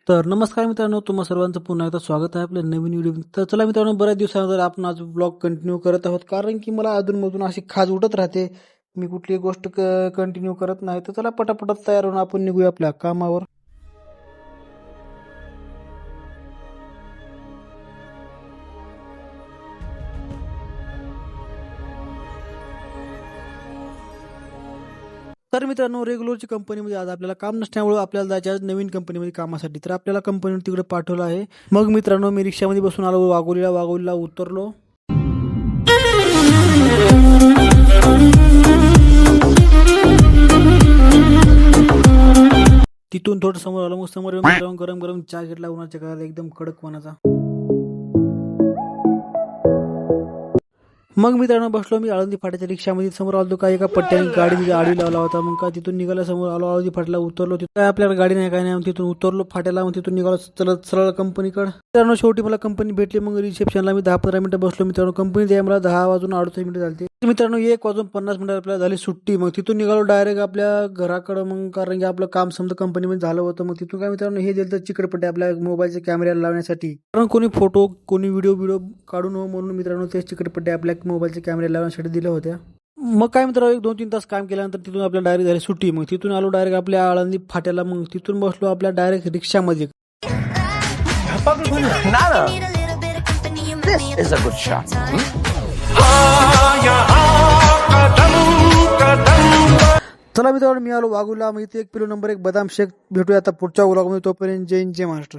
तर नमस्कार मित्रांनो, तुम्हा सर्वांचं पुन्हा एकदा स्वागत आहे आपल्या नवीन व्हिडिओ. तर चला मित्रांनो, बऱ्याच दिवसानंतर आपण आज ब्लॉग कंटिन्यू करत आहोत, कारण की मला अधूनमधून अशी खाज उठत राहते. मी कुठली गोष्ट कंटिन्यू करत नाही. तर चला पटापट तयार होऊन आपण निघूया आपल्या कामावर. तर मित्रांनो, रेग्युलरची कंपनीमध्ये आज आपल्याला काम नसल्यामुळे आपल्याला जायचं आहे नवीन कंपनीमध्ये कामासाठी. तर आपल्याला कंपनीने तिकडे पाठवलं आहे. मग मित्रांनो, मी रिक्षामध्ये बसून आलो वाघोलीला उतरलो. तिथून थोडं समोर आलो. मग समोर येऊन गरम गरम चहा घेतला उन्हाच्या काळात, एकदम कडक पानाचा. मग मित्रांनो, बसलो मी आळंदी फाट्याच्या रिक्षामध्ये. समोर आलो काय एका पट्ट्याने गाडी आडी लावला होता. मग काय तिथून निघाला, समोर आलो आळंदी फाट्याला उतरलो. तिथं काय आपल्याला गाडी नाही काय नाही, तिथून उतरलो फाट्याला. मग तिथून निघालो चलत सरळ कंपनीकडे. मित्रांनो, शेवटी मला कंपनी भेटली. मग रिसेप्शनला मी 10-15 मिनिटं बसलो. मित्रांनो, कंपनी द्या मला 10 वाजून 38 मिनिटं झाली. मित्रांनो, 1 वाजून 50 मिनिटं आपल्याला झाली सुट्टी. मग तिथून निघालो डायरेक्ट आपल्या घराकडे. मग कारण की आपलं काम समजा कंपनीमध्ये झालं होतं. मग तिथून काय मित्रांनो, हे दिलं तर चिकटपट्टी आपल्या मोबाईलच्या कॅमेऱ्याला लावण्यासाठी. कारण कोणी फोटो कोणी व्हिडिओ काढू नये म्हणून मित्रांनो, ते चिकटपट्टी आपल्या मोबाईलच्या कॅमेऱ्याला लावण्यासाठी दिल्या होत्या. मग काय मित्रांनो, 1-2-3 तास काम केल्यानंतर तिथून आपल्याला डायरेक्ट झाली सुट्टी. मग तिथून आलो डायरेक्ट आपल्या आळंदी फाट्याला. मग तिथून बसलो आपल्या डायरेक्ट रिक्षामध्ये. This is a good shot. चला मित्रांनो, मी आलो वाघूला. मग इथे 1 किलो नंबर 1 बदाम शेक भेटूया आता पुढच्या व्लॉगमध्ये. तोपर्यंत जय हिंद जय महाराष्ट्र.